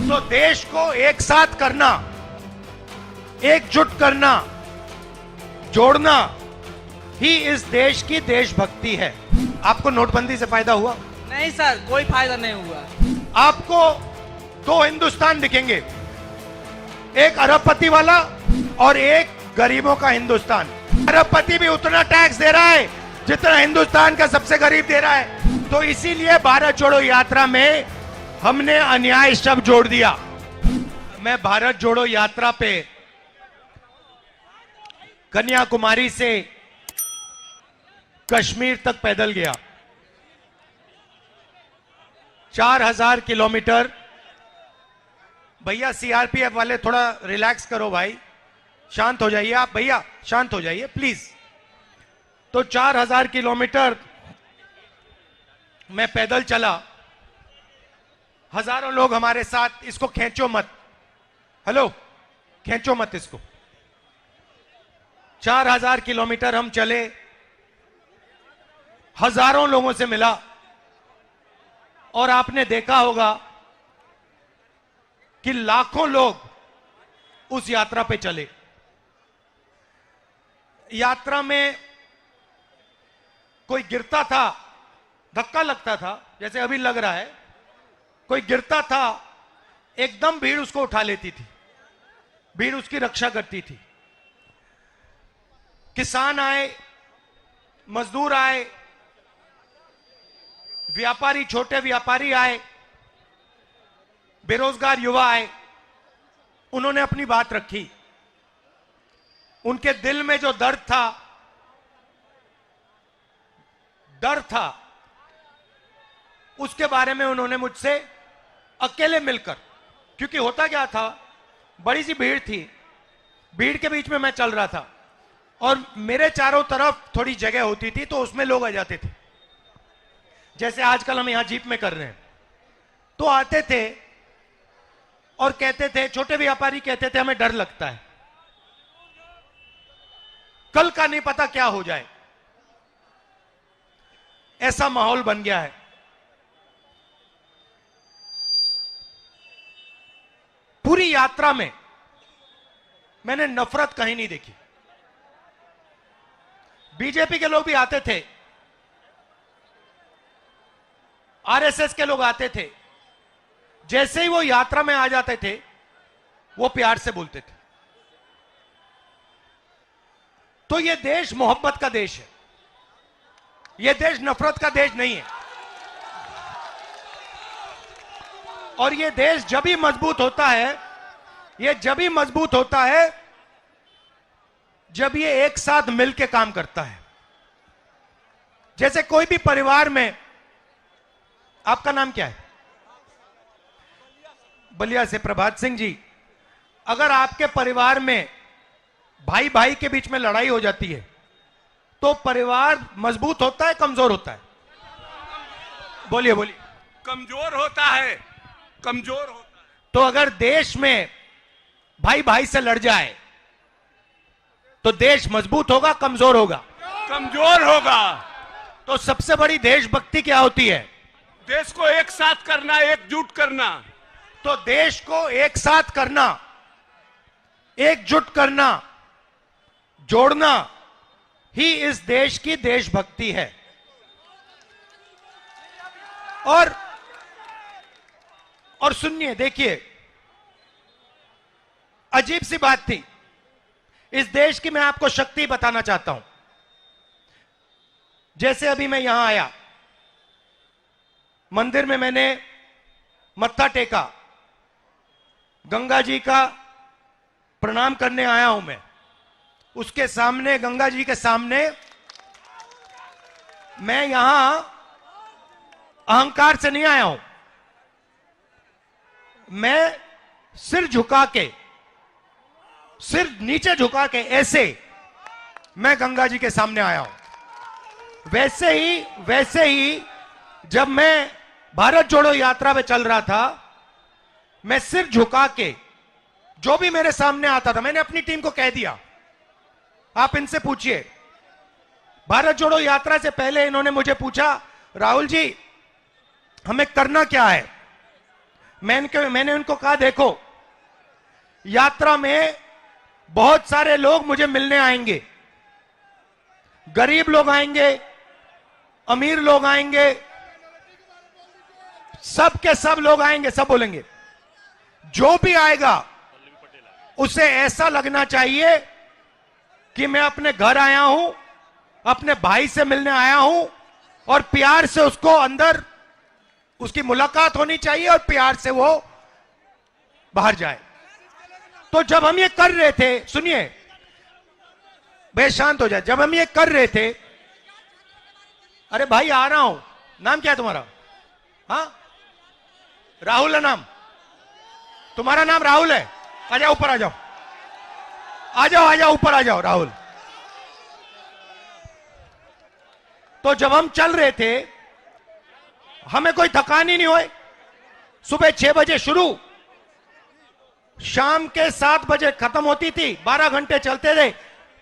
तो देश को एक साथ करना, एकजुट करना, जोड़ना ही इस देश की देशभक्ति है। आपको नोटबंदी से फायदा हुआ? नहीं सर, कोई फायदा नहीं हुआ। आपको दो हिंदुस्तान दिखेंगे, एक अरबपति वाला और एक गरीबों का हिंदुस्तान। अरबपति भी उतना टैक्स दे रहा है जितना हिंदुस्तान का सबसे गरीब दे रहा है। तो इसीलिए भारत जोड़ो यात्रा में हमने अन्याय शब्द जोड़ दिया। मैं भारत जोड़ो यात्रा पे कन्याकुमारी से कश्मीर तक पैदल गया, 4000 किलोमीटर। भैया सीआरपीएफ वाले थोड़ा रिलैक्स करो भाई, शांत हो जाइए आप, भैया शांत हो जाइए प्लीज। तो 4000 किलोमीटर मैं पैदल चला, हजारों लोग हमारे साथ। इसको खींचो मत, हेलो खींचो मत इसको। 4000 किलोमीटर हम चले, हजारों लोगों से मिला, और आपने देखा होगा कि लाखों लोग उस यात्रा पे चले। यात्रा में कोई गिरता था, धक्का लगता था, जैसे अभी लग रहा है, कोई गिरता था, एकदम भीड़ उसको उठा लेती थी, भीड़ उसकी रक्षा करती थी। किसान आए, मजदूर आए, व्यापारी, छोटे व्यापारी आए, बेरोजगार युवा आए, उन्होंने अपनी बात रखी। उनके दिल में जो दर्द था, उसके बारे में उन्होंने मुझसे अकेले मिलकर, क्योंकि होता क्या था, बड़ी सी भीड़ थी, भीड़ के बीच में मैं चल रहा था और मेरे चारों तरफ थोड़ी जगह होती थी, तो उसमें लोग आ जाते थे, जैसे आजकल हम यहां जीप में कर रहे हैं। तो आते थे और कहते थे, छोटे व्यापारी कहते थे, हमें डर लगता है, कल का नहीं पता क्या हो जाए। ऐसा माहौल बन गया है। पूरी यात्रा में मैंने नफरत कहीं नहीं देखी। बीजेपी के लोग भी आते थे, आरएसएस के लोग आते थे, जैसे ही वो यात्रा में आ जाते थे वो प्यार से बोलते थे। तो ये देश मोहब्बत का देश है, ये देश नफरत का देश नहीं है। और ये देश जब भी मजबूत होता है, ये जब भी मजबूत होता है जब ये एक साथ मिलकर काम करता है। जैसे कोई भी परिवार में, आपका नाम क्या है? बलिया से प्रभात सिंह जी। अगर आपके परिवार में भाई भाई के बीच में लड़ाई हो जाती है तो परिवार मजबूत होता है, कमजोर होता है? बोलिए बोलिए। कमजोर होता है, कमजोर होता है। तो अगर देश में भाई भाई से लड़ जाए तो देश मजबूत होगा, कमजोर होगा? कमजोर होगा। तो सबसे बड़ी देशभक्ति क्या होती है? देश को एक साथ करना, एकजुट करना। तो देश को एक साथ करना, एकजुट करना, जोड़ना ही इस देश की देशभक्ति है। और सुनिए, देखिए, अजीब सी बात थी इस देश की, मैं आपको शक्ति बताना चाहता हूं। जैसे अभी मैं यहां आया, मंदिर में मैंने मत्था टेका, गंगा जी का प्रणाम करने आया हूं मैं। उसके सामने, गंगा जी के सामने, मैं यहां अहंकार से नहीं आया हूं, मैं सिर झुका के, सिर नीचे झुका के, ऐसे मैं गंगा जी के सामने आया हूं। वैसे ही जब मैं भारत जोड़ो यात्रा पे चल रहा था, मैं सिर झुका के, जो भी मेरे सामने आता था, मैंने अपनी टीम को कह दिया, आप इनसे पूछिए। भारत जोड़ो यात्रा से पहले इन्होंने मुझे पूछा, राहुल जी हमें करना क्या है? मैंने उनको कहा, देखो यात्रा में बहुत सारे लोग मुझे मिलने आएंगे, गरीब लोग आएंगे, अमीर लोग आएंगे, सब के सब लोग आएंगे, सब बोलेंगे। जो भी आएगा उसे ऐसा लगना चाहिए कि मैं अपने घर आया हूं, अपने भाई से मिलने आया हूं, और प्यार से उसको अंदर उसकी मुलाकात होनी चाहिए और प्यार से वो बाहर जाए। तो जब हम ये कर रहे थे, सुनिए भाई शांत हो जाए, जब हम ये कर रहे थे, अरे भाई आ रहा हूं, नाम क्या है तुम्हारा? हाँ, राहुल है नाम, तुम्हारा नाम राहुल है? आ जाओ ऊपर, आ जाओ, आ जाओ, आ जाओ ऊपर, आ जाओ राहुल। तो जब हम चल रहे थे हमें कोई थकान ही नहीं हुई। सुबह 6 बजे शुरू, शाम के 7 बजे खत्म होती थी, 12 घंटे चलते थे,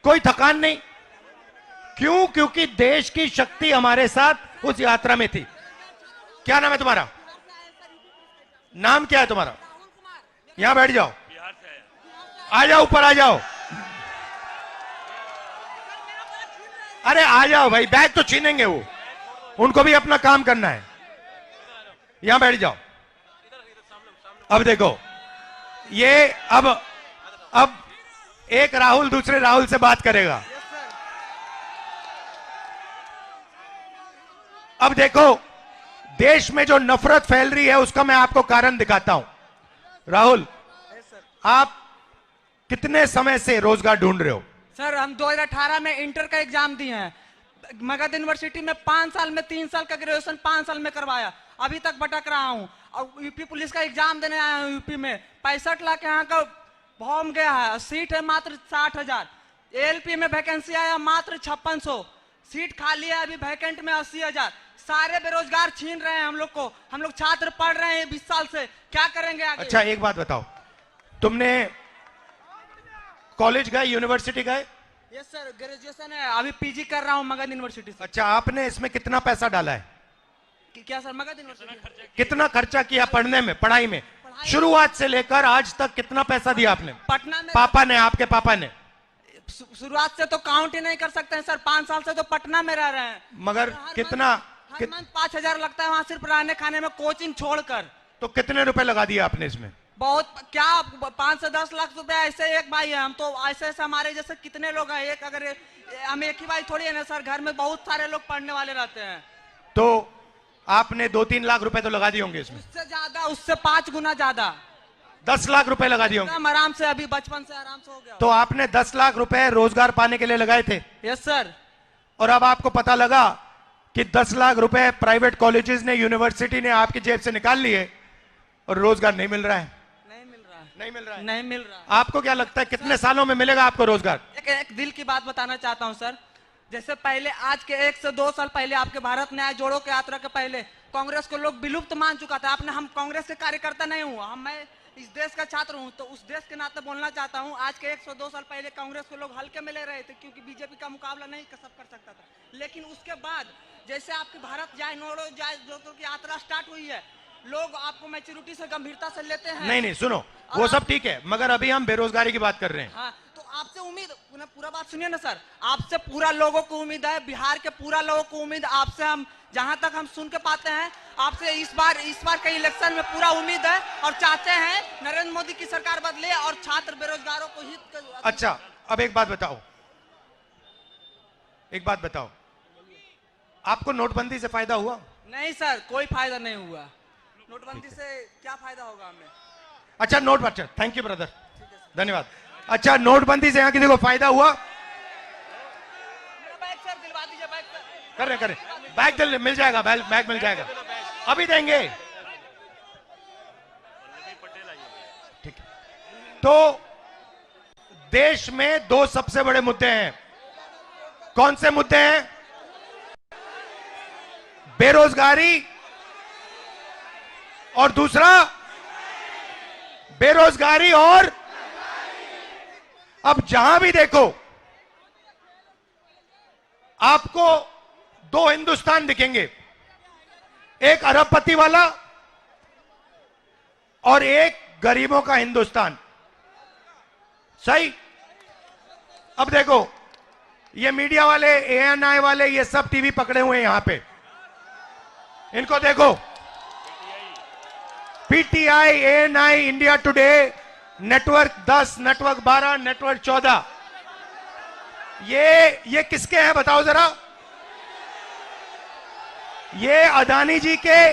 कोई थकान नहीं। क्यों? क्योंकि देश की शक्ति हमारे साथ उस यात्रा में थी। क्या नाम है तुम्हारा? नाम क्या है तुम्हारा? यहां बैठ जाओ, आ जाओ ऊपर, आ जाओ। अरे आ जाओ भाई, बैग तो छीनेंगे वो, उनको भी अपना काम करना है। यहां बैठ जाओ। अब देखो ये, अब एक राहुल दूसरे राहुल से बात करेगा। अब देखो देश में जो नफरत फैल रही है उसका मैं आपको कारण दिखाता हूं। राहुल, आप कितने समय से रोजगार ढूंढ रहे हो? सर हम 2018 में इंटर का एग्जाम दिए हैं, मगध यूनिवर्सिटी में 5 साल में 3 साल का ग्रेजुएशन 5 साल में करवाया, अभी तक भटक रहा हूं। और यूपी पुलिस का एग्जाम देने आया हूं। यूपी में 65 लाख यहाँ का फॉर्म गया है, सीट है मात्र 60,000। एएलपी में वैकेंसी आया मात्र 5600, सीट खाली है अभी वैकेंट में 80,000। सारे बेरोजगार छीन रहे हैं हम लोग को, हम लोग छात्र पढ़ रहे हैं 20 साल से, क्या करेंगे आगे? अच्छा एक बात बताओ, तुमने कॉलेज गए, यूनिवर्सिटी गए? यस सर, ग्रेजुएशन है, अभी पीजी कर रहा हूँ मगध यूनिवर्सिटी से। अच्छा, आपने इसमें कितना पैसा डाला है? क्या सर? मगध यूनिवर्सिटी कितना खर्चा किया पढ़ने में, पढ़ाई में? शुरुआत से लेकर आज तक कितना पैसा दिया आपने? पटना में पापा ने, आपके पापा ने? शुरुआत से तो काउंट ही नहीं कर सकते हैं सर, 5 साल से तो पटना में रह रहे हैं। मगर कितना? 5,000 लगता है वहां सिर्फ रहने खाने में, कोचिंग छोड़कर। तो कितने रुपए लगा दिए आपने इसमें? बहुत क्या, 5 से 10 लाख रुपए ऐसे एक भाई है, हम तो ऐसे ऐसे हमारे जैसे कितने लोग हैं, एक अगर हम एक ही भाई थोड़ी है ना सर, घर में बहुत सारे लोग पढ़ने वाले रहते हैं। तो आपने 2-3 लाख रुपए तो लगा दिए होंगे इसमें? उससे ज्यादा, उससे 5 गुना ज्यादा, 10 लाख रुपए लगा दिए होंगे? हम आराम से, अभी बचपन से आराम से हो गया। तो आपने 10 लाख रुपए रोजगार पाने के लिए लगाए थे? Yes sir. और अब आपको पता लगा कि 10 लाख रुपए प्राइवेट कॉलेजेस ने, यूनिवर्सिटी ने आपकी जेब से निकाल लिए और रोजगार नहीं मिल रहा है? नहीं मिल रहा है। नहीं मिल रहा। आपको क्या लगता है कितने सालों में मिलेगा आपको रोजगार? एक दिल की बात बताना चाहता हूं सर, जैसे पहले आज के 1 से 2 साल पहले, आपके भारत न्याय जोड़ो के यात्रा के पहले कांग्रेस को लोग विलुप्त मान चुका था। आपने, हम कांग्रेस के कार्यकर्ता नहीं हूँ, मैं इस देश का छात्र हूँ, तो उस देश के नाते बोलना चाहता हूँ। आज के 1 से 2 साल पहले कांग्रेस को लोग हल्के में ले रहे थे, क्योंकि बीजेपी का मुकाबला नहीं सब कर सकता था। लेकिन उसके बाद जैसे आपकी भारत जाए नोड़ो जाए जोड़ो की यात्रा स्टार्ट हुई है, लोग आपको मैच्योरिटी से, गंभीरता से लेते हैं। नहीं सुनो, वो सब ठीक है, मगर अभी हम बेरोजगारी की बात कर रहे हैं। हाँ, तो आपसे उम्मीद, पूरा बात सुनिए ना सर, आपसे पूरा लोगों को उम्मीद है, बिहार के पूरा लोगों को उम्मीद आपसे, हम जहां तक हम सुन के पाते हैं आपसे इस बार के इलेक्शन में पूरा उम्मीद है और चाहते हैं नरेंद्र मोदी की सरकार बदले और छात्र बेरोजगारों को हित। अच्छा, अब एक बात बताओ, आपको नोटबंदी से फायदा हुआ? नहीं सर, कोई फायदा नहीं हुआ। नोटबंदी से क्या फायदा होगा हमें? अच्छा अच्छा, थैंक यू ब्रदर, धन्यवाद। अच्छा, नोटबंदी से यहाँ किसी को फायदा हुआ? बैग सर दिलवा दीजिए, बैग कर रहे बैग मिल जाएगा, बैग मिल जाएगा, अभी देंगे। ठीक है, तो देश में 2 सबसे बड़े मुद्दे हैं। कौन से मुद्दे हैं? बेरोजगारी और दूसरा बेरोजगारी, और अब जहां भी देखो आपको 2 हिंदुस्तान दिखेंगे, एक अरबपति वाला और एक गरीबों का हिंदुस्तान। सही। अब देखो, ये मीडिया वाले, एएनआई वाले, ये सब टीवी पकड़े हुए हैं यहां पे, इनको देखो। PTI, ANI, India today, network 10, network 12, network 14, ये किसके हैं बताओ जरा? ये अदानी जी के,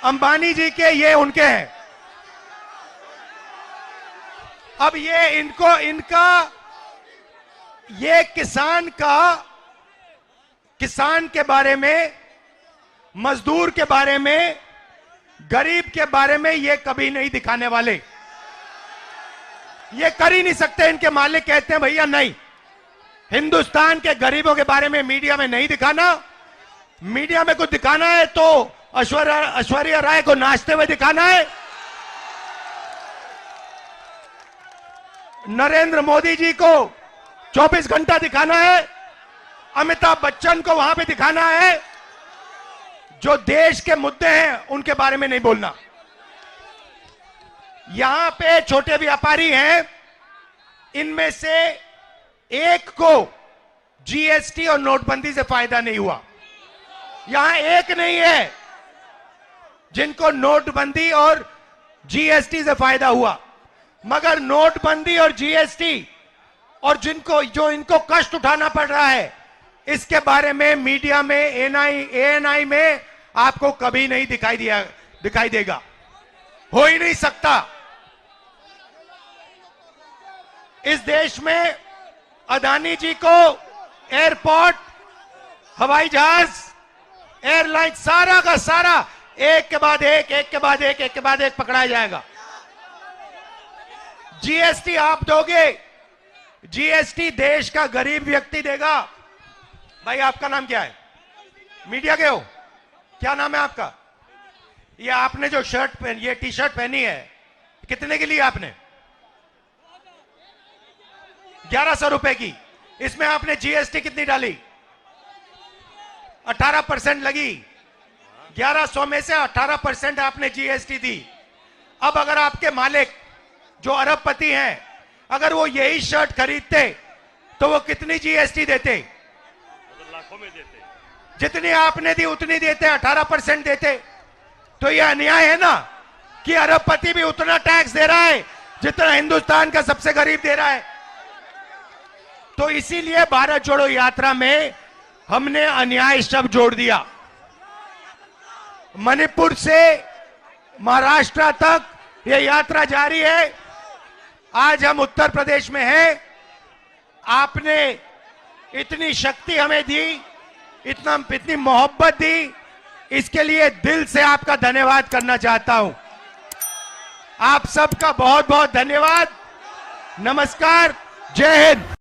अंबानी जी के, ये उनके हैं। अब ये इनका ये किसान के बारे में, मजदूर के बारे में, गरीब के बारे में ये कभी नहीं दिखाने वाले। ये कर ही नहीं सकते। इनके मालिक कहते हैं भैया नहीं, हिंदुस्तान के गरीबों के बारे में मीडिया में नहीं दिखाना। मीडिया में कुछ दिखाना है तो ऐश्वर्या राय को नाचते हुए दिखाना है, नरेंद्र मोदी जी को 24 घंटा दिखाना है, अमिताभ बच्चन को वहां पे दिखाना है। जो देश के मुद्दे हैं उनके बारे में नहीं बोलना। यहां पे छोटे व्यापारी हैं, इनमें से एक को जीएसटी और नोटबंदी से फायदा नहीं हुआ। यहां एक नहीं है जिनको नोटबंदी और जीएसटी से फायदा हुआ, मगर नोटबंदी और जीएसटी और जो इनको कष्ट उठाना पड़ रहा है, इसके बारे में मीडिया में, एएनआई में आपको कभी नहीं दिखाई देगा। हो ही नहीं सकता। इस देश में अदानी जी को एयरपोर्ट, हवाई जहाज, एयरलाइन, सारा का सारा एक के बाद एक पकड़ाया जाएगा। जीएसटी आप दोगे, जीएसटी देश का गरीब व्यक्ति देगा। भाई आपका नाम क्या है? मीडिया के हो? क्या नाम है आपका? ये आपने जो ये टी शर्ट पहनी है, कितने की ली आपने? 1100 रुपए की। इसमें आपने जीएसटी कितनी डाली? 18% लगी। 1100 में से 18% आपने जीएसटी दी। अब अगर आपके मालिक जो अरबपति हैं, अगर वो यही शर्ट खरीदते तो वो कितनी जीएसटी देते? लाखों में देते। जितनी आपने दी उतनी देते, 18% देते। तो ये अन्याय है ना कि अरबपति भी उतना टैक्स दे रहा है जितना हिंदुस्तान का सबसे गरीब दे रहा है। तो इसीलिए भारत जोड़ो यात्रा में हमने अन्याय शब्द जोड़ दिया। मणिपुर से महाराष्ट्र तक ये यात्रा जारी है। आज हम उत्तर प्रदेश में हैं। आपने इतनी शक्ति हमें दी, इतनी मोहब्बत दी, इसके लिए दिल से आपका धन्यवाद करना चाहता हूं। आप सबका बहुत बहुत धन्यवाद। नमस्कार, जय हिंद।